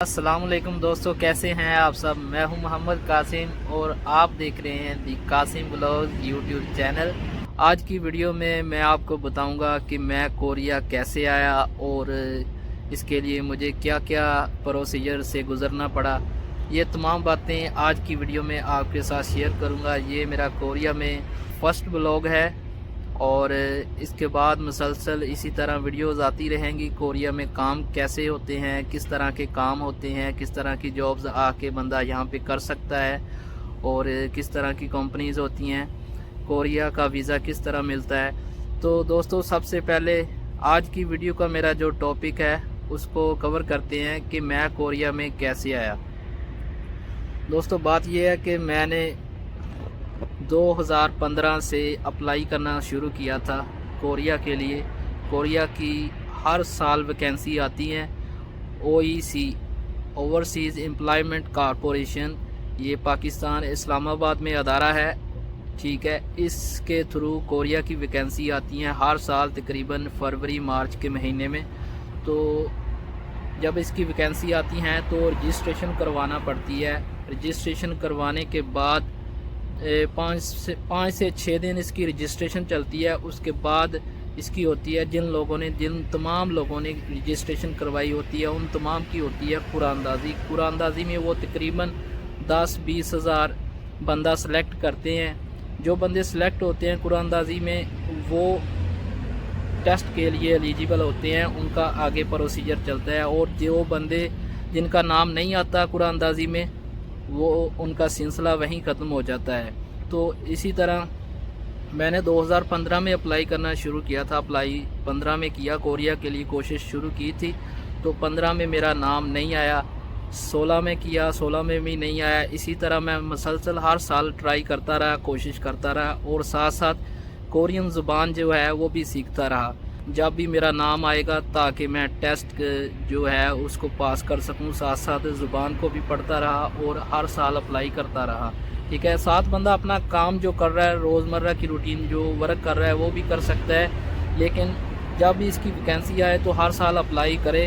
السلام علیکم دوستو، کیسے ہیں آپ سب؟ میں ہوں محمد قاسم اور آپ دیکھ رہے ہیں دی قاسم بلاگز یوٹیوب چینل۔ آج کی ویڈیو میں آپ کو بتاؤں گا کہ میں کوریا کیسے آیا اور اس کے لیے مجھے کیا کیا پروسیجر سے گزرنا پڑا۔ یہ تمام باتیں آج کی ویڈیو میں آپ کے ساتھ شیئر کروں گا۔ یہ میرا کوریا میں فرسٹ بلاگ ہے اور اس کے بعد مسلسل اسی طرح ویڈیوز آتی رہیں گی۔ کوریا میں کام کیسے ہوتے ہیں، کس طرح کے کام ہوتے ہیں، کس طرح کی جابز آ کے بندہ یہاں پہ کر سکتا ہے اور کس طرح کی کمپنیز ہوتی ہیں، کوریا کا ویزا کس طرح ملتا ہے۔ تو دوستو، سب سے پہلے آج کی ویڈیو کا میرا جو ٹاپک ہے اس کو کور کرتے ہیں کہ میں کوریا میں کیسے آیا۔ دوستو، بات یہ ہے کہ میں نے 2015 سے اپلائی کرنا شروع کیا تھا کوریا کے لیے۔ کوریا کی ہر سال ویکینسی آتی ہیں۔ OEC اوورسیز امپلائمنٹ کارپوریشن، یہ پاکستان اسلام آباد میں ادارہ ہے، ٹھیک ہے۔ اس کے تھرو کوریا کی ویکینسی آتی ہیں ہر سال تقریباً فروری مارچ کے مہینے میں۔ تو جب اس کی ویکینسی آتی ہیں تو رجسٹریشن کروانا پڑتی ہے۔ رجسٹریشن کروانے کے بعد 5 سے 6 دن اس کی رجسٹریشن چلتی ہے۔ اس کے بعد اس کی ہوتی ہے جن تمام لوگوں نے رجسٹریشن کروائی ہوتی ہے ان تمام کی ہوتی ہے قرآن اندازی۔ قرآن اندازی میں وہ تقریباً 10-20 ہزار بندہ سلیکٹ کرتے ہیں۔ جو بندے سلیکٹ ہوتے ہیں قرآن اندازی میں وہ ٹیسٹ کے لیے ایلیجیبل ہوتے ہیں، ان کا آگے پروسیجر چلتا ہے، اور جو بندے جن کا نام نہیں آتا قرآن اندازی میں وہ ان کا سلسلہ وہیں ختم ہو جاتا ہے۔ تو اسی طرح میں نے 2015 میں اپلائی کرنا شروع کیا تھا۔ اپلائی 15 میں کیا، کوریا کے لیے کوشش شروع کی تھی، تو 15 میں میرا نام نہیں آیا۔ 16 میں کیا، 16 میں بھی نہیں آیا۔ اسی طرح میں مسلسل ہر سال ٹرائی کرتا رہا، کوشش کرتا رہا، اور ساتھ ساتھ کورین زبان جو ہے وہ بھی سیکھتا رہا جب بھی میرا نام آئے گا، تاکہ میں ٹیسٹ جو ہے اس کو پاس کر سکوں۔ ساتھ ساتھ زبان کو بھی پڑھتا رہا اور ہر سال اپلائی کرتا رہا، ٹھیک ہے۔ ساتھ بندہ اپنا کام جو کر رہا ہے، روزمرہ کی روٹین جو ورک کر رہا ہے وہ بھی کر سکتا ہے، لیکن جب بھی اس کی ویکینسی آئے تو ہر سال اپلائی کرے،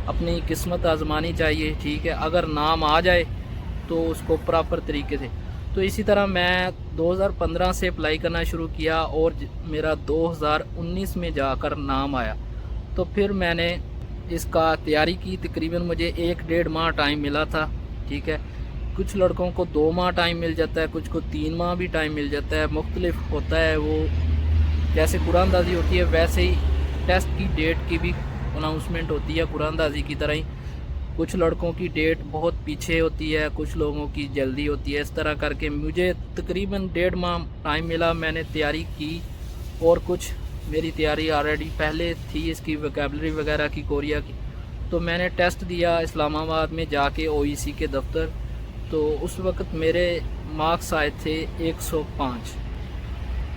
اپنی قسمت آزمانی چاہیے، ٹھیک ہے۔ اگر نام آ جائے تو اس کو پراپر طریقے سے۔ تو اسی طرح میں 2015 سے اپلائی کرنا شروع کیا اور میرا 2019 میں جا کر نام آیا۔ تو پھر میں نے اس کا تیاری کی، تقریباً مجھے 1-1.5 ماہ ٹائم ملا تھا، ٹھیک ہے۔ کچھ لڑکوں کو 2 ماہ ٹائم مل جاتا ہے، کچھ کو 3 ماہ بھی ٹائم مل جاتا ہے، مختلف ہوتا ہے۔ وہ جیسے قرآن اندازی ہوتی ہے ویسے ہی ٹیسٹ کی ڈیٹ کی بھی اناؤنسمنٹ ہوتی ہے قرآن اندازی کی طرح ہی۔ کچھ لڑکوں کی ڈیٹ بہت پیچھے ہوتی ہے، کچھ لوگوں کی جلدی ہوتی ہے۔ اس طرح کر کے مجھے تقریباً 1.5 ماہ ٹائم ملا، میں نے تیاری کی، اور کچھ میری تیاری آلریڈی پہلے تھی اس کی ویکیبلری وغیرہ کی کوریا کی۔ تو میں نے ٹیسٹ دیا اسلام آباد میں جا کے OEC کے دفتر۔ تو اس وقت میرے مارکس آئے تھے 105۔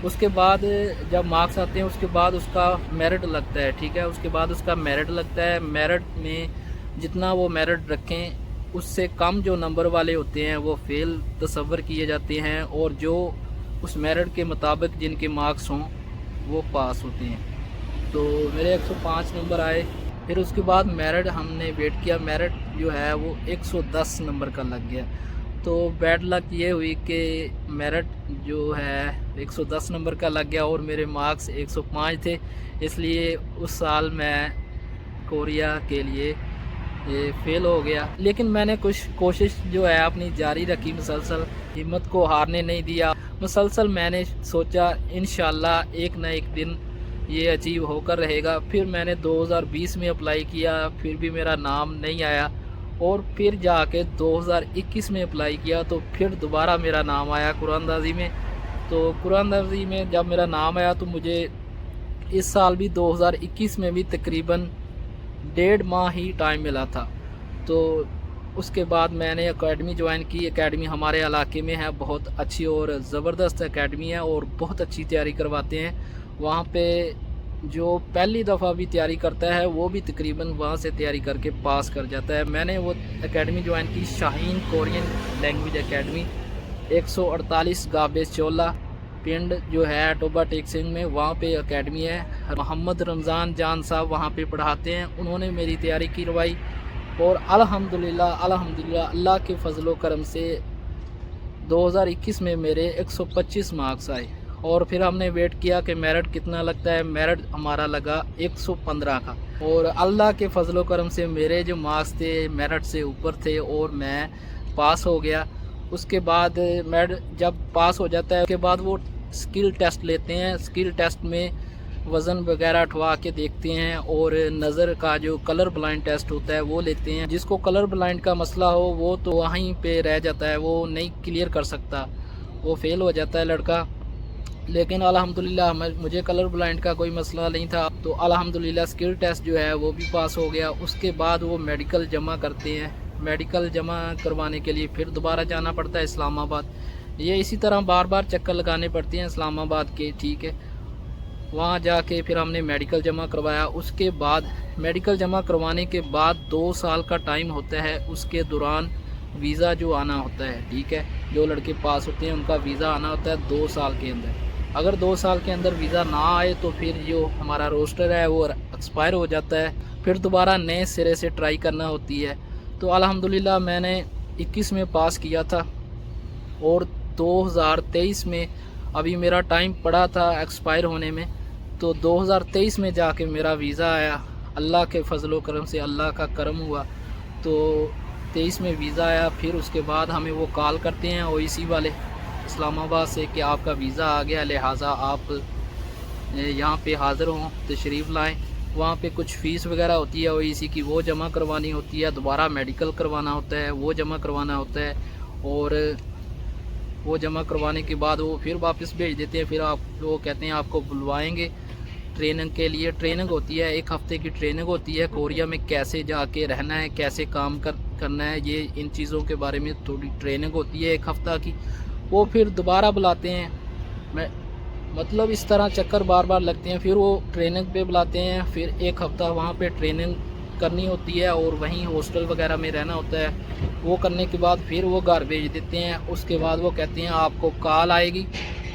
اس کے بعد جب مارکس آتے ہیں اس کے بعد اس کا میرٹ لگتا ہے، ٹھیک ہے۔ اس کے بعد اس کا میرٹ لگتا ہے۔ میرٹ میں جتنا وہ میرٹ رکھیں اس سے کم جو نمبر والے ہوتے ہیں وہ فیل تصور کیے جاتے ہیں، اور جو اس میرٹ کے مطابق جن کے مارکس ہوں وہ پاس ہوتے ہیں۔ تو میرے 105 نمبر آئے۔ پھر اس کے بعد میرٹ ہم نے ویٹ کیا، میرٹ جو ہے وہ 110 نمبر کا لگ گیا۔ تو بیڈ لک یہ ہوئی کہ میرٹ جو ہے 110 نمبر کا لگ گیا اور میرے مارکس 105 تھے، اس لیے اس سال میں کوریا کے لیے فیل ہو گیا۔ لیکن میں نے کچھ کوشش جو ہے اپنی جاری رکھی، مسلسل ہمت کو ہارنے نہیں دیا۔ مسلسل میں نے سوچا انشاءاللہ ایک نہ ایک دن یہ اچیو ہو کر رہے گا۔ پھر میں نے 2020 میں اپلائی کیا، پھر بھی میرا نام نہیں آیا، اور پھر جا کے 2021 میں اپلائی کیا تو پھر دوبارہ میرا نام آیا قرآن اندازی میں۔ تو قرآن اندازی میں جب میرا نام آیا تو مجھے اس سال بھی 2021 میں بھی تقریباً 1.5 ماہ ہی ٹائم ملا تھا۔ تو اس کے بعد میں نے اکیڈمی جوائن کی۔ اکیڈمی ہمارے علاقے میں ہے، بہت اچھی اور زبردست اکیڈمی ہے، اور بہت اچھی تیاری کرواتے ہیں وہاں پہ۔ جو پہلی دفعہ بھی تیاری کرتا ہے وہ بھی تقریباً وہاں سے تیاری کر کے پاس کر جاتا ہے۔ میں نے وہ اکیڈمی جوائن کی، شاہین کورین لینگویج اکیڈمی، 148 گابے چولا پنڈ جو ہے ٹوبا ٹیکسنگ میں، وہاں پہ اکیڈمی ہے۔ محمد رمضان جان صاحب وہاں پہ پڑھاتے ہیں، انہوں نے میری تیاری کروائی، اور الحمدللہ اللہ کے فضل و کرم سے 2021 میں میرے 125 مارکس آئے، اور پھر ہم نے ویٹ کیا کہ میرٹ کتنا لگتا ہے، میرٹ ہمارا لگا 115 کا، اور اللہ کے فضل و کرم سے میرے جو مارکس تھے میرٹ سے اوپر تھے اور میں پاس ہو گیا۔ اس کے بعد جب پاس ہو جاتا ہے اس کے بعد وہ اسکل ٹیسٹ لیتے ہیں، اسکل ٹیسٹ میں وزن وغیرہ اٹھوا کے دیکھتے ہیں، اور نظر کا جو کلر بلائنڈ ٹیسٹ ہوتا ہے وہ لیتے ہیں۔ جس کو کلر بلائنڈ کا مسئلہ ہو وہ تو وہیں پہ رہ جاتا ہے، وہ نہیں کلیئر کر سکتا، وہ فیل ہو جاتا ہے لڑکا۔ لیکن الحمدللہ مجھے کلر بلائنڈ کا کوئی مسئلہ نہیں تھا، تو الحمدللہ اسکل ٹیسٹ جو ہے وہ بھی پاس ہو گیا۔ اس کے بعد وہ میڈیکل جمع کرتے ہیں، میڈیکل جمع کروانے کے لیے پھر دوبارہ جانا پڑتا ہے اسلام آباد۔ یہ اسی طرح بار بار چکر لگانے پڑتے ہیں اسلام آباد کے، ٹھیک ہے۔ وہاں جا کے پھر ہم نے میڈیکل جمع کروایا۔ اس کے بعد میڈیکل جمع کروانے کے بعد 2 سال کا ٹائم ہوتا ہے، اس کے دوران ویزا جو آنا ہوتا ہے، ٹھیک ہے۔ جو لڑکے پاس ہوتے ہیں ان کا ویزا آنا ہوتا ہے 2 سال کے اندر۔ اگر 2 سال کے اندر ویزا نہ آئے تو پھر جو ہمارا روسٹر ہے وہ ایکسپائر ہو جاتا ہے، پھر دوبارہ نئے سرے سے ٹرائی کرنا ہوتی ہے۔ تو الحمدللہ میں نے 21 میں پاس کیا تھا، اور 2023 میں ابھی میرا ٹائم پڑا تھا ایکسپائر ہونے میں، تو 2023 میں جا کے میرا ویزا آیا۔ اللہ کے فضل و کرم سے اللہ کا کرم ہوا، تو 23 میں ویزا آیا۔ پھر اس کے بعد ہمیں وہ کال کرتے ہیں OEC والے اسلام آباد سے کہ آپ کا ویزا آ گیا، لہٰذا آپ یہاں پہ حاضر ہوں، تشریف لائیں۔ وہاں پہ کچھ فیس وغیرہ ہوتی ہے OEC کی، وہ جمع کروانی ہوتی ہے، دوبارہ میڈیکل کروانا ہوتا ہے، وہ جمع کروانا ہوتا ہے، اور وہ جمع کروانے کے بعد وہ پھر واپس بھیج دیتے ہیں۔ پھر وہ کہتے ہیں آپ کو بلوائیں گے ٹریننگ کے لیے۔ ٹریننگ ہوتی ہے، 1 ہفتے کی ٹریننگ ہوتی ہے، کوریا میں کیسے جا کے رہنا ہے، کیسے کام کرنا ہے، یہ ان چیزوں کے بارے میں تھوڑی ٹریننگ ہوتی ہے 1 ہفتہ کی۔ وہ پھر دوبارہ بلاتے ہیں، مطلب اس طرح چکر بار بار لگتے ہیں۔ پھر وہ ٹریننگ پہ بلاتے ہیں، پھر 1 ہفتہ وہاں پہ ٹریننگ کرنی ہوتی ہے، اور وہیں ہاسٹل وغیرہ میں رہنا ہوتا ہے۔ وہ کرنے کے بعد پھر وہ گھر بھیج دیتے ہیں۔ اس کے بعد وہ کہتے ہیں آپ کو کال آئے گی،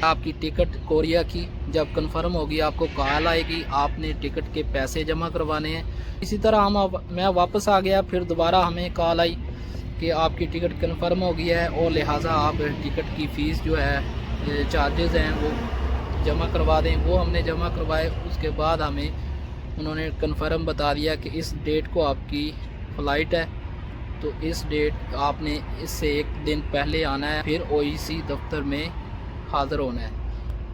آپ کی ٹکٹ کوریا کی جب کنفرم ہوگی آپ کو کال آئے گی، آپ نے ٹکٹ کے پیسے جمع کروانے ہیں۔ اسی طرح میں واپس آ گیا، پھر دوبارہ ہمیں کال آئی کہ آپ کی ٹکٹ کنفرم ہو گئی ہے، اور لہٰذا آپ ٹکٹ کی فیس جو ہے، چارجز ہیں وہ جمع کروا دیں۔ وہ ہم نے جمع کروائے۔ اس کے بعد ہمیں انہوں نے کنفرم بتا دیا کہ اس ڈیٹ کو آپ کی فلائٹ ہے، تو اس ڈیٹ آپ نے اس سے 1 دن پہلے آنا ہے، پھر OEC دفتر میں حاضر ہونا ہے۔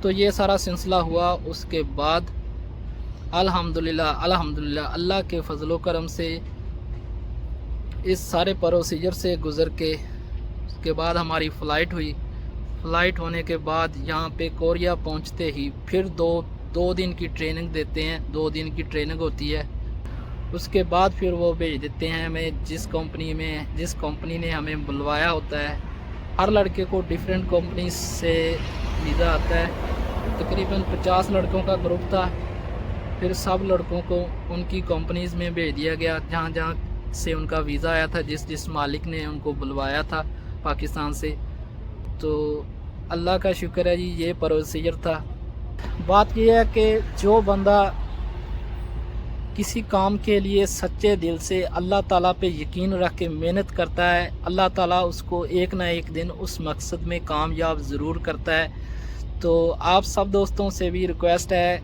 تو یہ سارا سلسلہ ہوا۔ اس کے بعد الحمدللہ اللہ کے فضل و کرم سے اس سارے پروسیجر سے گزر کے اس کے بعد ہماری فلائٹ ہوئی۔ فلائٹ ہونے کے بعد یہاں پہ کوریا پہنچتے ہی پھر دو دن کی ٹریننگ دیتے ہیں، 2 دن کی ٹریننگ ہوتی ہے۔ اس کے بعد پھر وہ بھیج دیتے ہیں ہمیں جس کمپنی نے ہمیں بلوایا ہوتا ہے۔ ہر لڑکے کو ڈیفرنٹ کمپنی سے ویزا آتا ہے۔ تقریباً 50 لڑکوں کا گروپ تھا، پھر سب لڑکوں کو ان کی کمپنیز میں بھیج دیا گیا جہاں سے ان کا ویزا آیا تھا، جس مالک نے ان کو بلوایا تھا پاکستان سے۔ تو اللہ کا شکر ہے جی، یہ پروسیجر تھا۔ بات یہ ہے کہ جو بندہ کسی کام کے لیے سچے دل سے اللہ تعالیٰ پہ یقین رکھ کے محنت کرتا ہے، اللہ تعالیٰ اس کو ایک نہ ایک دن اس مقصد میں کامیاب ضرور کرتا ہے۔ تو آپ سب دوستوں سے بھی ریکویسٹ ہے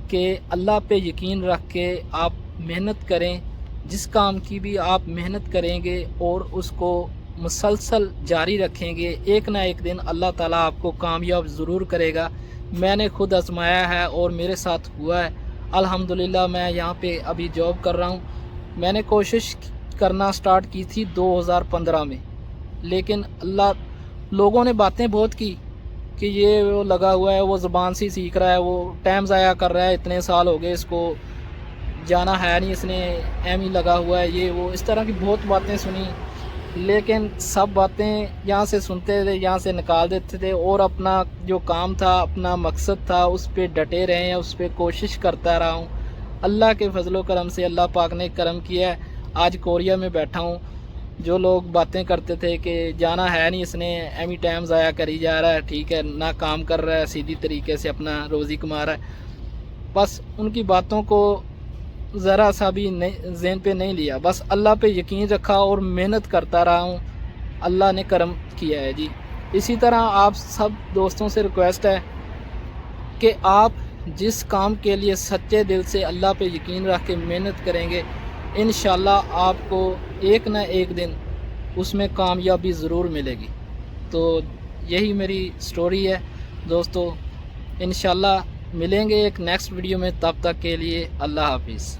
کہ اللہ پہ یقین رکھ کے آپ محنت کریں، جس کام کی بھی آپ محنت کریں گے اور اس کو مسلسل جاری رکھیں گے، ایک نہ ایک دن اللہ تعالیٰ آپ کو کامیاب ضرور کرے گا۔ میں نے خود آزمایا ہے اور میرے ساتھ ہوا ہے۔ الحمدللہ میں یہاں پہ ابھی جاب کر رہا ہوں۔ میں نے کوشش کرنا سٹارٹ کی تھی 2015 میں، لیکن لوگوں نے باتیں بہت کی کہ یہ وہ لگا ہوا ہے، وہ زبان سے سیکھ رہا ہے، وہ ٹائم ضائع کر رہا ہے، اتنے سال ہو گئے اس کو، جانا ہے نہیں، اس نے ایم ہی لگا ہوا ہے، یہ وہ، اس طرح کی بہت باتیں سنی۔ لیکن سب باتیں یہاں سے سنتے تھے، یہاں سے نکال دیتے تھے، اور اپنا جو کام تھا، اپنا مقصد تھا، اس پہ ڈٹے رہے ہیں، اس پہ کوشش کرتا رہا ہوں۔ اللہ کے فضل و کرم سے اللہ پاک نے کرم کیا ہے، آج کوریا میں بیٹھا ہوں۔ جو لوگ باتیں کرتے تھے کہ جانا ہے نہیں، اس نے ایمی ٹائم ضائع کری جا رہا ہے، ٹھیک ہے، نہ کام کر رہا ہے، سیدھی طریقے سے اپنا روزی کما رہا ہے، بس ان کی باتوں کو ذرا سا بھی ذہن پہ نہیں لیا، بس اللہ پہ یقین رکھا اور محنت کرتا رہا ہوں، اللہ نے کرم کیا ہے جی۔ اسی طرح آپ سب دوستوں سے ریکویسٹ ہے کہ آپ جس کام کے لیے سچے دل سے اللہ پہ یقین رکھ کے محنت کریں گے، انشاءاللہ آپ کو ایک نہ ایک دن اس میں کامیابی ضرور ملے گی۔ تو یہی میری سٹوری ہے دوستو، انشاءاللہ ملیں گے ایک نیکسٹ ویڈیو میں، تب تک کے لیے اللہ حافظ۔